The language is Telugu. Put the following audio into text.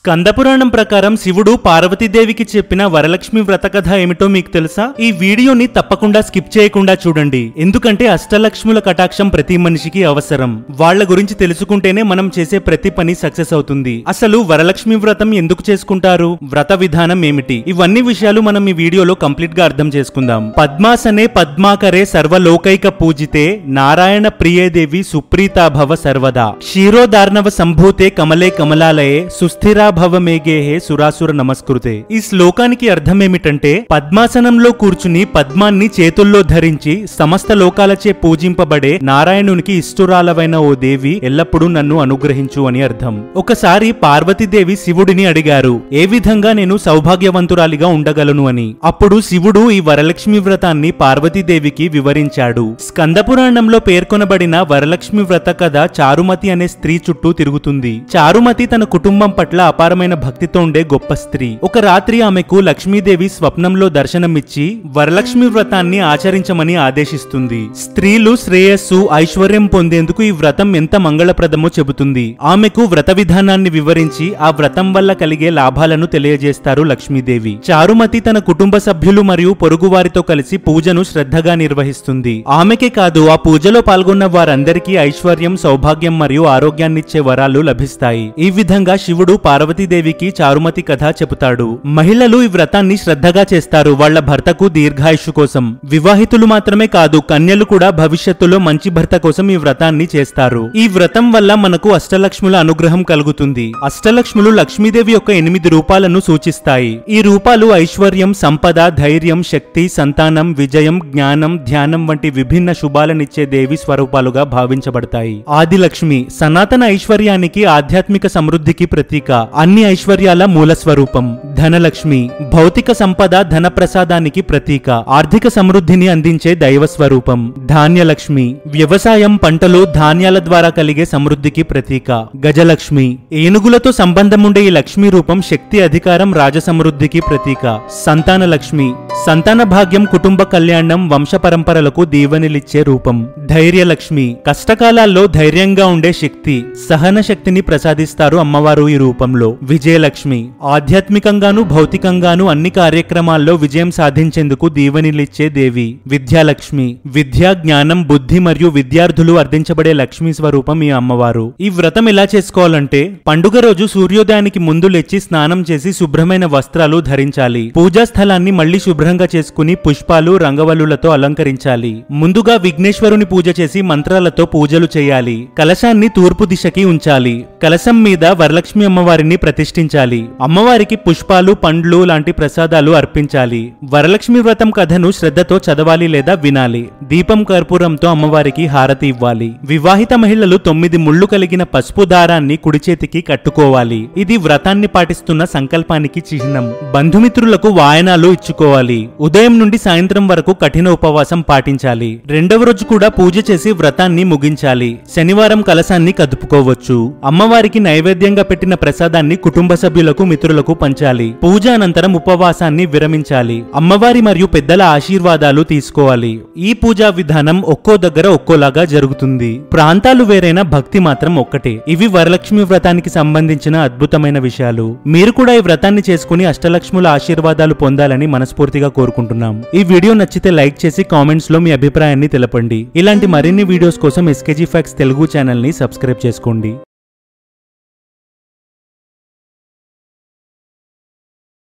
స్కందపురాణం ప్రకారం శివుడు పార్వతీదేవికి చెప్పిన వరలక్ష్మి వ్రత కథ ఏమిటో మీకు తెలుసా? ఈ వీడియోని తప్పకుండా స్కిప్ చేయకుండా చూడండి, ఎందుకంటే అష్టలక్ష్ముల కటాక్షం ప్రతి మనిషికి అవసరం. వాళ్ళ గురించి తెలుసుకుంటేనే మనం చేసే ప్రతి పని సక్సెస్ అవుతుంది. అసలు వరలక్ష్మి వ్రతం ఎందుకు చేసుకుంటారు, వ్రత విధానం ఏమిటి, ఇవన్నీ విషయాలు మనం ఈ వీడియోలో కంప్లీట్ గా అర్థం చేసుకుందాం. పద్మాసనే పద్మాకరే సర్వలోకైక పూజితే నారాయణ ప్రియేదేవి సుప్రీతా భవ సర్వదా క్షీరోదార్ణవ సంభూతే కమలే కమలాలయే సుస్థిరా భవమేగేహే సురాసుర నమస్కృతే. ఈ శ్లోకానికి అర్థం ఏమిటంటే, పద్మాసనంలో కూర్చుని పద్మాన్ని చేతుల్లో ధరించి సమస్త లోకాలచే పూజింపబడే నారాయణునికి ఇష్టురాలవైన ఓ దేవి ఎల్లప్పుడూ నన్ను అనుగ్రహించు అని అర్థం. ఒకసారి పార్వతీదేవి శివుడిని అడిగారు, ఏ విధంగా నేను సౌభాగ్యవంతురాలిగా ఉండగలను అని. అప్పుడు శివుడు ఈ వరలక్ష్మి వ్రతాన్ని పార్వతీదేవికి వివరించాడు. స్కందపురాణంలో పేర్కొనబడిన వరలక్ష్మి వ్రత కథ చారుమతి అనే స్త్రీ చుట్టూ తిరుగుతుంది. చారుమతి తన కుటుంబం పట్ల అపారమైన భక్తితో ఉండే గొప్ప స్త్రీ. ఒక రాత్రి ఆమెకు లక్ష్మీదేవి స్వప్నంలో దర్శనమిచ్చి వరలక్ష్మి వ్రతాన్ని ఆచరించమని ఆదేశిస్తుంది. స్త్రీలు శ్రేయస్సు ఐశ్వర్యం పొందేందుకు ఈ వ్రతం ఎంత మంగళప్రదమో చెబుతుంది. ఆమెకు వ్రత విధానాన్ని వివరించి ఆ వ్రతం వల్ల కలిగే లాభాలను తెలియజేస్తారు లక్ష్మీదేవి. చారుమతి తన కుటుంబ సభ్యులు మరియు పొరుగు వారితో కలిసి పూజను శ్రద్ధగా నిర్వహిస్తుంది. ఆమెకే కాదు, ఆ పూజలో పాల్గొన్న వారందరికీ ఐశ్వర్యం, సౌభాగ్యం మరియు ఆరోగ్యాన్నిచ్చే వరాలు లభిస్తాయి. ఈ విధంగా శివుడు పార్వతీదేవికి చారుమతి కథ చెబుతాడు. మహిళలు ఈ వ్రతాన్ని శ్రద్ధగా చేస్తారు, వాళ్ల భర్తకు దీర్ఘాయుష్షు కోసం. వివాహితులు మాత్రమే కాదు, కన్యలు కూడా భవిష్యత్తులో మంచి భర్త కోసం ఈ వ్రతాన్ని చేస్తారు. ఈ వ్రతం వల్ల మనకు అష్టలక్ష్ముల అనుగ్రహం కలుగుతుంది. అష్టలక్ష్ములు లక్ష్మీదేవి యొక్క 8 రూపాలను సూచిస్తాయి. ఈ రూపాలు ఐశ్వర్యం, సంపద, ధైర్యం, శక్తి, సంతానం, విజయం, జ్ఞానం, ధ్యానం వంటి విభిన్న శుభాలనిచ్చే దేవి స్వరూపాలుగా భావించబడతాయి. ఆదిలక్ష్మి సనాతన ఐశ్వర్యానికి, ఆధ్యాత్మిక సమృద్ధికి ప్రతీక, అన్ని ఐశ్వర్యాల మూల స్వరూపం. ధనలక్ష్మి భౌతిక సంపద, ధన ప్రసాదానికి ప్రతీక, ఆర్థిక సమృద్ధిని అందించే దైవ స్వరూపం. ధాన్యలక్ష్మి వ్యవసాయం, పంటలు, ధాన్యాల ద్వారా కలిగే సమృద్ధికి ప్రతీక. గజలక్ష్మి ఏనుగులతో సంబంధం ఉండే ఈ లక్ష్మీ రూపం శక్తి, అధికారం, రాజ సమృద్ధికి ప్రతీక. సంతానలక్ష్మి సంతాన భాగ్యం, కుటుంబ కళ్యాణం, వంశ పరంపరలకు దీవెనలిచ్చే రూపం. ధైర్యలక్ష్మి కష్టకాలాల్లో ధైర్యంగా ఉండే శక్తి, సహన శక్తిని ప్రసాదిస్తారు అమ్మవారు ఈ రూపంలో. విజయలక్ష్మి ఆధ్యాత్మికంగాను భౌతికంగాను అన్ని కార్యక్రమాల్లో విజయం సాధించేందుకు దీవెనలిచ్చే దేవి. విద్యాలక్ష్మి విద్య, జ్ఞానం, బుద్ధి మరియు విద్యార్థులు అర్థించబడే లక్ష్మీ స్వరూపం ఈ అమ్మవారు. ఈ వ్రతం ఎలా చేసుకోవాలంటే, పండుగ రోజు సూర్యోదయానికి ముందు లేచి స్నానం చేసి శుభ్రమైన వస్త్రాలు ధరించాలి. పూజా స్థలాన్ని మళ్లీ శుభ్రంగా చేసుకుని పుష్పాలు, రంగవల్లులతో అలంకరించాలి. ముందుగా విఘ్నేశ్వరుని పూజ చేసి మంత్రాలతో పూజలు చేయాలి. కలశాన్ని తూర్పు దిశకి ఉంచాలి. కలశం మీద వరలక్ష్మి అమ్మవారిని ప్రతిష్ఠించాలి. అమ్మవారికి పుష్పాలు, పండ్లు లాంటి ప్రసాదాలు అర్పించాలి. వరలక్ష్మి వ్రతం కథను శ్రద్ధతో చదవాలి లేదా వినాలి. దీపం, కర్పూరంతో అమ్మవారికి హారతి ఇవ్వాలి. వివాహిత మహిళలు 9 ముళ్ళు కలిగిన పసుపు దారాన్ని కుడి చేతికి కట్టుకోవాలి. ఇది వ్రతాన్ని పాటిస్తున్న సంకల్పానికి చిహ్నం. బంధుమిత్రులకు వాయనాలు ఇచ్చుకోవాలి. ఉదయం నుండి సాయంత్రం వరకు కఠిన ఉపవాసం పాటించాలి. రెండవ రోజు కూడా పూజ చేసి వ్రతాన్ని ముగించాలి. శనివారం కలశాన్ని కదుపుకోవచ్చు. అమ్మవారికి నైవేద్యంగా పెట్టిన ప్రసాదాన్ని కుటుంబ సభ్యులకు, మిత్రులకు పంచాలి. పూజ అనంతరం ఉపవాసాన్ని విరమించాలి. అమ్మవారి మరియు పెద్దల ఆశీర్వాదాలు తీసుకోవాలి. ఈ పూజా విధానం ఒక్కో దగ్గర ఒక్కోలాగా జరుగుతుంది. ప్రాంతాలు వేరైనా భక్తి మాత్రం ఒక్కటే. ఇవి వరలక్ష్మి వ్రతానికి సంబంధించిన అద్భుతమైన విషయాలు. మీరు కూడా ఈ వ్రతాన్ని చేసుకుని అష్టలక్ష్ముల ఆశీర్వాదాలు పొందాలని మనస్ఫూర్తిగా కోరుకుంటున్నాం. ఈ వీడియో నచ్చితే లైక్ చేసి కామెంట్స్ లో మీ అభిప్రాయాన్ని తెలపండి. ఇలాంటి మరిన్ని వీడియోస్ కోసం SKG Facts తెలుగు ఛానల్ ని సబ్స్క్రైబ్ చేసుకోండి.